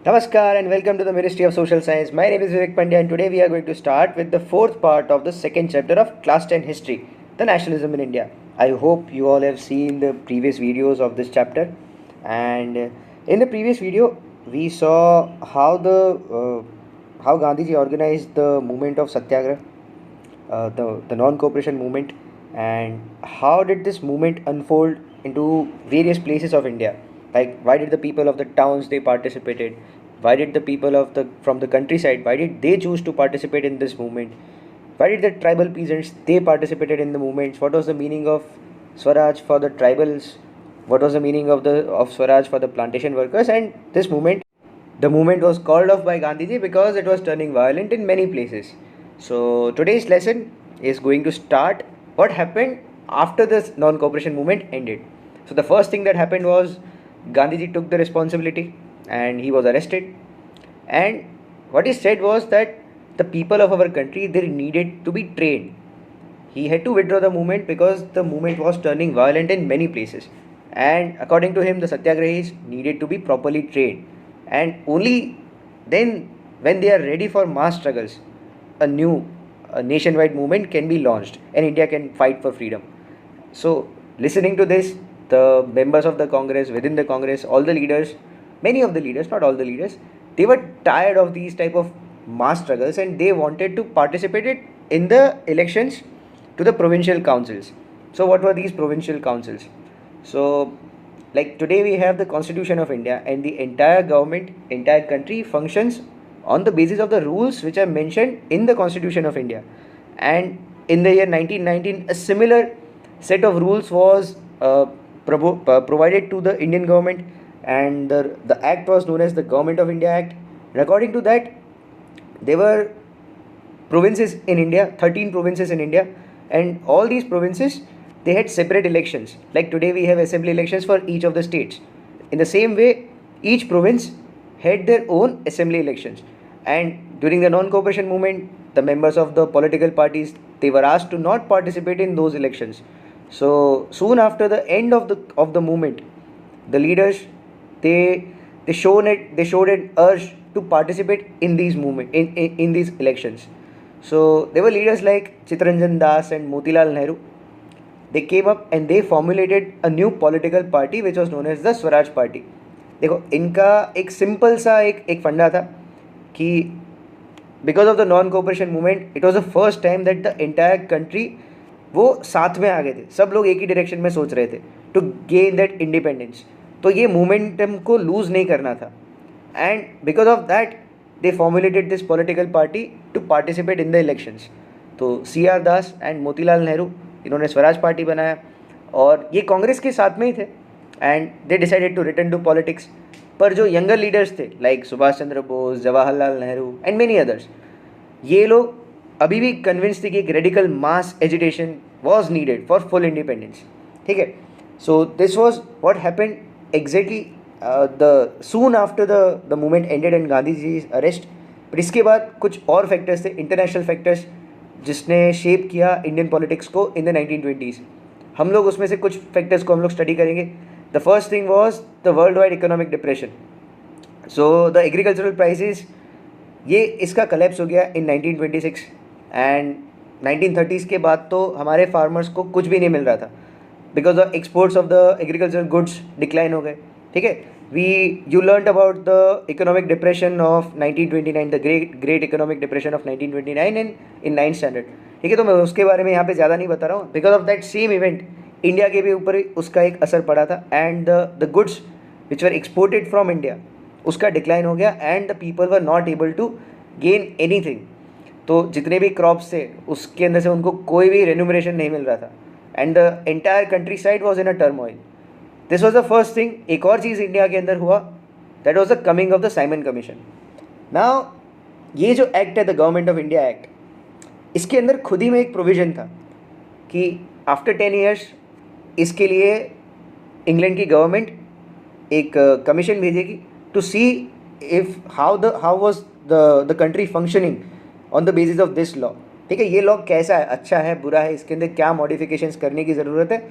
Namaskar and welcome to the Ministry of Social Science. My name is Vivek Pandya and today we are going to start with the fourth part of the second chapter of Class 10 History, the Nationalism in India. I hope you all have seen the previous videos of this chapter, and in the previous video we saw how Gandhiji organized the movement of Satyagraha, the non-cooperation movement, and how did this movement unfold into various places of India. Like, why did the people of the towns they participated? Why did the people of the from the countryside, why did they choose to participate in this movement? Why did the tribal peasants they participated in the movements? What was the meaning of Swaraj for the tribals? What was the meaning of Swaraj for the plantation workers? And this movement, the movement was called off by Gandhiji because it was turning violent in many places. So today's lesson is going to start what happened after this non-cooperation movement ended. So the first thing that happened was Gandhiji took the responsibility and he was arrested. And what he said was that the people of our country they needed to be trained. He had to withdraw the movement because the movement was turning violent in many places. And according to him, the satyagrahis needed to be properly trained. And only then, when they are ready for mass struggles, a new a nationwide movement can be launched and India can fight for freedom. So, listening to this, the members of the Congress, within the Congress, all the leaders, many of the leaders, not all the leaders, they were tired of these type of mass struggles and they wanted to participate in the elections to the provincial councils. So, what were these provincial councils? So, like today we have the Constitution of India and the entire government, entire country functions on the basis of the rules which are mentioned in the Constitution of India. And in the year 1919, a similar set of rules was provided to the Indian government, and the act was known as the Government of India Act. And according to that, there were provinces in India, 13 provinces in India, and all these provinces they had separate elections. Like today we have assembly elections for each of the states. In the same way, each province had their own assembly elections. And during the non-cooperation movement, the members of the political parties they were asked to not participate in those elections. So soon after the end of the movement, the leaders they they showed an urge to participate in these in these elections. So there were leaders like Chittaranjan Das and Motilal Nehru. They came up and they formulated a new political party which was known as the Swaraj Party. देखो इनका एक simple सा एक फंडा था कि because of the non cooperation movement it was the first time that the entire country वो साथ में आ गए थे, सब लोग एक ही डायरेक्शन में सोच रहे थे टू गेन दैट इंडिपेंडेंस. तो ये मोमेंटम को लूज़ नहीं करना था. And because of that they formulated this political party to participate in the elections. तो C R Das and Motilal Nehru इन्होंने स्वराज पार्टी बनाया और ये कांग्रेस के साथ में ही थे. And they decided to return to politics. पर जो यंगर लीडर्स थे like Subhash Chandra Bose, Jawaharlal Nehru and many others, ये लोग अभी भी कन्विंस थे कि एक radical mass agitation was needed for full independence. ठीक है. So this was what happened exactly the soon after the movement ended and Gandhi ji arrest. But इसके बाद कुछ और फैक्टर्स थे, इंटरनेशनल फैक्टर्स, जिसने शेप किया इंडियन पॉलिटिक्स को इन द 1920s. हम लोग उसमें से कुछ फैक्टर्स को हम लोग स्टडी करेंगे. The first thing was the world wide economic depression. So the agricultural prices ये इसका कलेप्स हो गया इन 1926. एंड 1930s के बाद तो हमारे फार्मर्स को कुछ भी नहीं मिल रहा था because the exports of the agricultural goods decline हो गए. ठीक है. you learned about the economic depression of 1929, the great economic depression of 1929 in 9th standard. ठीक है. तो मैं उसके बारे में यहाँ पे ज़्यादा नहीं बता रहा हूँ. Because of that same event India के भी ऊपर उसका एक असर पड़ा था. And the goods which were exported from India उसका डिक्लाइन हो गया and the people were not able to gain anything. तो जितने भी क्रॉप्स थे उसके अंदर से उनको कोई भी रेन्यूमरेशन नहीं मिल रहा था. And the entire country side was in a turmoil. This was the first thing. एक और चीज़ इंडिया के अंदर हुआ, that was the coming of the Simon commission. Now ये जो एक्ट है the government of India act, इसके अंदर खुद ही में एक प्रोविज़न था कि आफ्टर 10 ईयर्स इसके लिए इंग्लैंड की गवर्नमेंट एक कमीशन भेजेगी to see if how was the country functioning on the basis of this law. ठीक है. ये लॉ कैसा है, अच्छा है, बुरा है, इसके अंदर क्या मॉडिफिकेशंस करने की ज़रूरत है,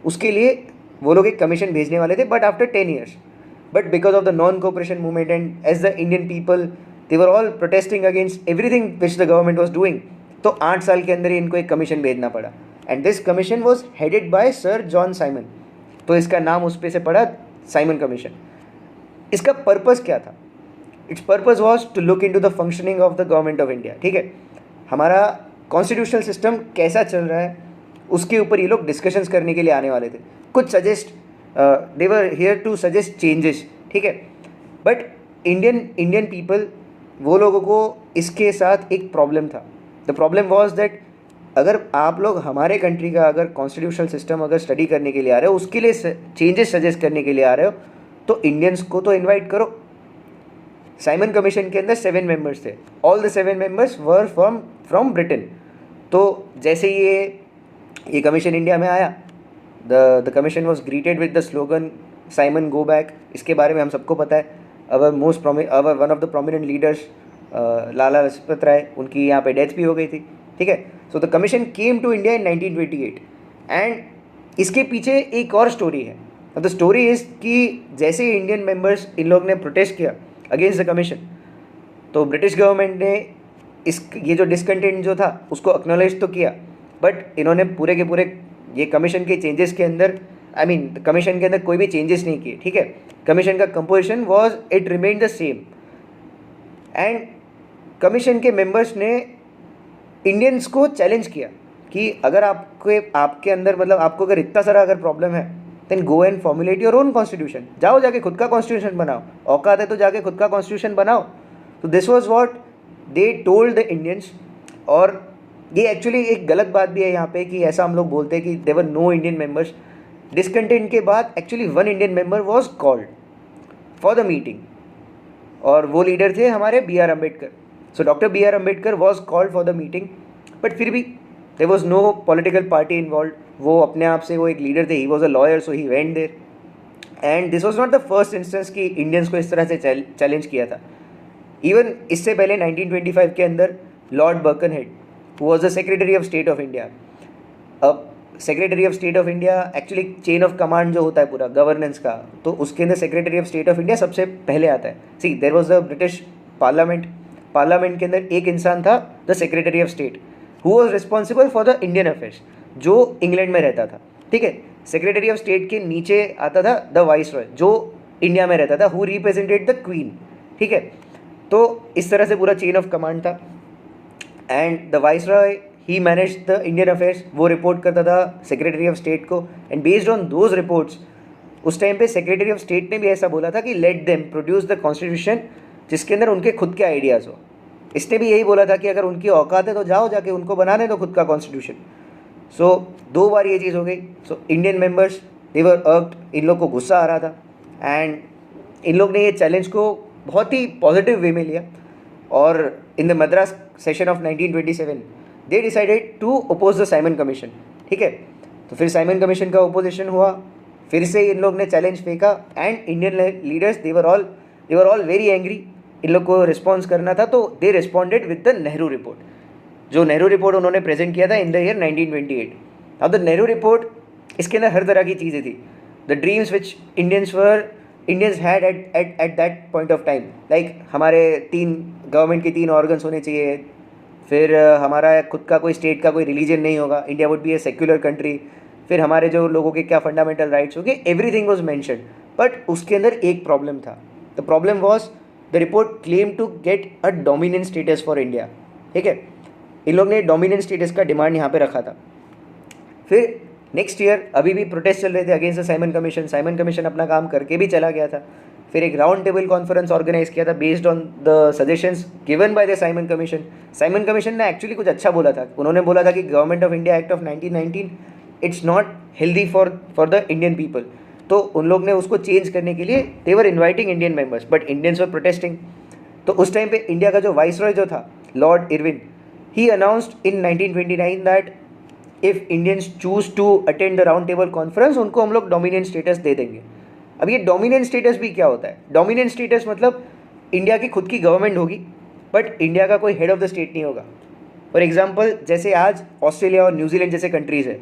उसके लिए वो लोग एक कमीशन भेजने वाले थे. But after 10 years But because of the non-cooperation movement and as the Indian people, they were all protesting against everything which the government was doing. तो 8 साल के अंदर ही इनको एक कमीशन भेजना पड़ा. And this commission was headed by sir John Simon. तो इसका नाम उस पे से पड़ा साइमन कमीशन. इसका पर्पस क्या था? Its purpose was to look into the functioning of the government of India. ठीक है, हमारा कॉन्स्टिट्यूशनल सिस्टम कैसा चल रहा है उसके ऊपर ये लोग डिस्कशंस करने के लिए आने वाले थे. कुछ suggest, they were here to suggest changes. ठीक है, बट इंडियन पीपल, वो लोगों को इसके साथ एक प्रॉब्लम था. द प्रॉब्लम वॉज दैट अगर आप लोग हमारे कंट्री का अगर कॉन्स्टिट्यूशनल सिस्टम अगर स्टडी करने के लिए आ रहे हो, उसके लिए चेंजेस सजेस्ट करने के लिए आ रहे हो, तो इंडियंस को तो इन्वाइट करो. साइमन कमीशन के अंदर 7 मेंबर्स थे. All the 7 members were from Britain. तो जैसे ये कमीशन इंडिया में आया, the commission was greeted with the slogan Simon go back. इसके बारे में हम सबको पता है. Our one of the prominent leaders Lala Lajpat Rai, उनकी यहाँ पे डेथ भी हो गई थी. ठीक है, so the commission came to India in 1928. And इसके पीछे एक और स्टोरी है. द स्टोरी इज़ कि जैसे इंडियन मेंबर्स इन लोग ने प्रोटेस्ट किया अगेंस्ट द कमीशन, तो ब्रिटिश गवर्नमेंट ने ये जो डिसकंटेंट जो था उसको एक्नॉलेज तो किया, बट इन्होंने पूरे के पूरे ये कमीशन के चेंजेस के अंदर, कमीशन के अंदर कोई भी चेंजेस नहीं किए. ठीक है, कमीशन का composition was it remain the same. And commission के मेंबर्स ने इंडियंस को चैलेंज किया कि अगर आपके अंदर मतलब आपको अगर इतना सारा अगर प्रॉब्लम है, then go and formulate your own constitution. जाओ जाके खुद का कॉन्स्टिट्यूशन बनाओ. औकात है तो जाके खुद का कॉन्स्टिट्यूशन बनाओ. तो this was what they told the Indians. और ये एक्चुअली एक गलत बात भी है यहाँ पे कि ऐसा हम लोग बोलते हैं कि there were no Indian members. Discontent के बाद actually 1 Indian member was called for the meeting, और वो लीडर थे हमारे B R Ambedkar. So doctor B R Ambedkar was called for the meeting, but फिर भी there was no political party involve. वो अपने आप से वो एक लीडर थे. He was a lawyer, so he went there. And this was not the first instance कि इंडियंस को इस तरह से चैलेंज किया था. इवन इससे पहले 1925 के अंदर lord Birkenhead, who was the secretary of state of India. अब secretary of state of India actually chain of command जो होता है पूरा गवर्नेंस का, तो उसके अंदर secretary of state of India सबसे पहले आता है. See, there was the British parliament के अंदर एक इंसान था, the secretary of state, who was responsible for the Indian affairs, जो इंग्लैंड में रहता था. ठीक है, सेक्रेटरी ऑफ स्टेट के नीचे आता था द वाइसरॉय, जो इंडिया में रहता था, हु रिप्रेजेंटेड द क्वीन. ठीक है, तो इस तरह से पूरा चेन ऑफ कमांड था. And the viceroy he manage the Indian affairs. वो रिपोर्ट करता था सेक्रेटरी ऑफ स्टेट को. And based on those reports, उस टाइम पे सेक्रेटरी ऑफ स्टेट ने भी ऐसा बोला था कि let them produce the constitution जिसके अंदर उनके खुद के आइडियाज़ हो. इसने भी यही बोला था कि अगर उनकी औकात है तो जाओ जाके उनको बनाने दो खुद का कॉन्स्टिट्यूशन. सो 2 बार ये चीज़ हो गई. सो इंडियन मेंबर्स दे वर अर्क्ड. इन लोग को गुस्सा आ रहा था. एंड इन लोग ने ये चैलेंज को बहुत ही पॉजिटिव वे में लिया. और in the Madras session of 1927 they decided to oppose the Simon commission. ठीक है, तो फिर साइमन कमीशन का ओपोजिशन हुआ. फिर से इन लोग ने चैलेंज फेंका. And Indian leaders they were all very angry. इन लोग को रिस्पॉन्स करना था, तो they responded with the Nehru report. जो नेहरू रिपोर्ट उन्होंने प्रेजेंट किया था इन द ईयर 1928. अब द नेहरू रिपोर्ट, इसके अंदर हर तरह की चीज़ें थी. The dreams which Indians had at that point of time, like हमारे गवर्नमेंट के 3 ऑर्गन्स होने चाहिए. फिर हमारा खुद का कोई स्टेट का कोई रिलीजन नहीं होगा. India would be a secular country. फिर हमारे जो लोगों के क्या फंडामेंटल राइट्स होंगे, एवरीथिंग वॉज मैंशनड. बट उसके अंदर एक प्रॉब्लम था. The problem was the report claim to get a dominant status for India. ठीक है, इन लोग ने डोमिनेंट स्टेटस का डिमांड यहाँ पे रखा था. फिर नेक्स्ट ईयर अभी भी प्रोटेस्ट चल रहे थे against the Simon commission. Simon commission अपना काम करके भी चला गया था. फिर एक राउंड टेबल कॉन्फ्रेंस ऑर्गेनाइज किया था based on the suggestions given by the Simon commission. Simon commission ने एक्चुअली कुछ अच्छा बोला था. उन्होंने बोला था कि government of India act of 1919 it's not healthy for the Indian people. तो उन लोग ने उसको चेंज करने के लिए they were inviting Indian members, but Indians were protesting. तो उस टाइम पे इंडिया का जो वाइसरॉय जो था lord Irwin, he announced in 1929 that if Indians choose to attend the round table conference, उनको हम लोग डोमिनेंट स्टेटस दे देंगे. अब ये डोमिनेंट स्टेटस भी क्या होता है? डोमिनेंट स्टेटस मतलब इंडिया की खुद की गवर्नमेंट होगी, बट इंडिया का कोई हेड ऑफ द स्टेट नहीं होगा. फॉर एग्जाम्पल, जैसे आज ऑस्ट्रेलिया और न्यूजीलैंड जैसे कंट्रीज़ है,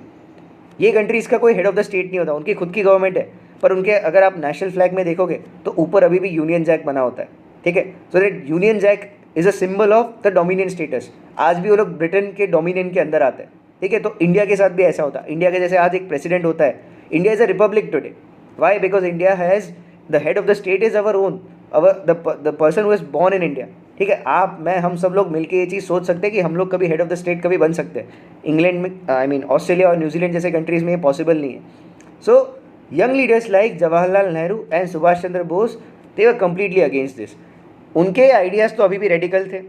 ये कंट्रीज़ का कोई हेड ऑफ द स्टेट नहीं होता. उनकी खुद की गवर्नमेंट है, पर उनके अगर आप नेशनल फ्लैग में देखोगे तो ऊपर अभी भी यूनियन जैक बना होता है, ठीक है। So that Union Jack is a symbol of the dominion status. आज भी वो लोग ब्रिटेन के डोमिनियन के अंदर आते हैं, ठीक है। तो इंडिया के साथ भी ऐसा होता है। इंडिया के जैसे आज एक प्रेसिडेंट होता है, India is a republic today. Why? Because India has the head of the state is our own, our the person who is born in India, ठीक है। आप, मैं, हम सब लोग मिलकर ये चीज़ सोच सकते हैं कि हम लोग कभी हेड ऑफ द स्टेट कभी बन सकते हैं। इंग्लैंड में, आई मीन ऑस्ट्रेलिया और न्यूजीलैंड जैसे कंट्रीज़ में ये पॉसिबल नहीं है। So young leaders like Jawaharlal Nehru and Subhash Chandra Bose, they were completely against this. उनके आइडियाज़ तो अभी भी रेडिकल थे।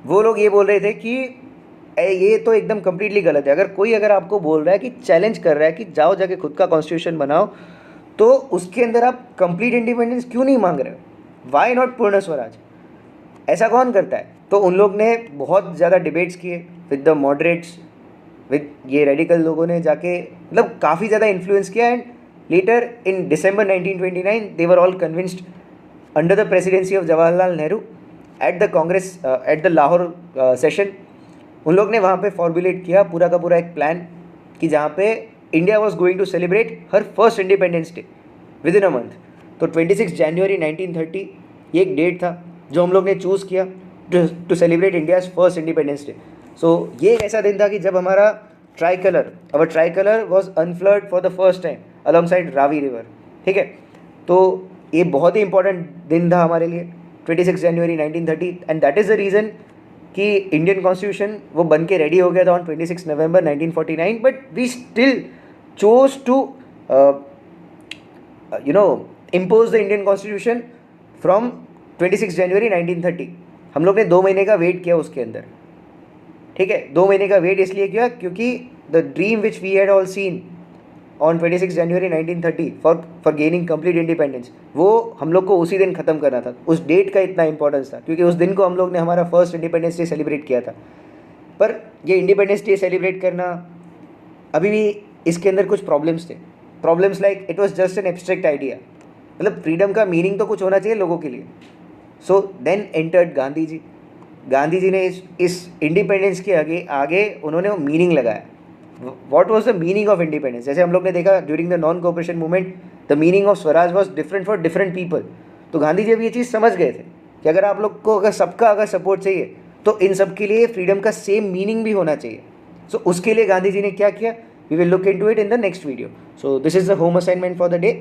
वो लोग ये बोल रहे थे कि ये तो एकदम कम्प्लीटली गलत है। अगर आपको बोल रहा है कि चैलेंज कर रहा है कि जाओ जाके खुद का कॉन्स्टिट्यूशन बनाओ, तो उसके अंदर आप कंप्लीट इंडिपेंडेंस क्यों नहीं मांग रहे हो? वाई नॉट पूर्ण स्वराज? ऐसा कौन करता है? तो उन लोग ने बहुत ज़्यादा डिबेट्स किए विद द मॉडरेट्स, विद ये रेडिकल लोगों ने जाके मतलब काफ़ी ज़्यादा इन्फ्लुएंस किया। And later in December 1929 they were all convinced under the presidency of Jawaharlal Nehru at the Congress at the Lahore session. उन लोग ने वहाँ पे फॉर्मुलेट किया पूरा का पूरा एक प्लान कि जहाँ पे India was going to celebrate her first independence day within a month. तो 26 जनवरी 1930 ये एक डेट था जो हम लोग ने चूज़ किया to celebrate India's first independence day. So ये एक ऐसा दिन था कि जब हमारा our tricolour was unfurled for the first time alongside Ravi river, ठीक है। तो ये बहुत ही इंपॉर्टेंट दिन था हमारे लिए, 26 जनवरी 1930। And that is the reason कि इंडियन कॉन्स्टिट्यूशन वो बन के रेडी हो गया था on 26 November 1949। But we still chose to impose the Indian constitution from 26 जनवरी 1930। हम लोग ने 2 महीने का वेट किया उसके अंदर, ठीक है। 2 महीने का वेट इसलिए किया क्योंकि the dream which we had all seen on 26 January 1930 for gaining complete independence, वो हम लोग को उसी दिन ख़त्म करना था। उस डेट का इतना इंपॉर्टेंस था क्योंकि उस दिन को हम लोग ने हमारा फर्स्ट इंडिपेंडेंस डे सेलिब्रेट किया था। पर ये इंडिपेंडेंस डे सेलिब्रेट करना, अभी भी इसके अंदर कुछ प्रॉब्लम्स थे। Problems like it was just an abstract idea, मतलब फ्रीडम का मीनिंग तो कुछ होना चाहिए लोगों के लिए। So then entered Gandhi ji. Gandhi ji ने इस इंडिपेंडेंस के आगे उन्होंने वो मीनिंग लगाया। What was the meaning of independence? जैसे हम लोग ने देखा during the non cooperation movement, the meaning of Swaraj was different for different people. तो गांधी जी अब ये चीज़ समझ गए थे कि अगर आप लोग को अगर सपोर्ट चाहिए तो इन सब के लिए फ्रीडम का सेम मीनिंग भी होना चाहिए। सो उसके लिए गांधी जी ने क्या किया, we will look into it in the next video. So this is the home assignment for the day.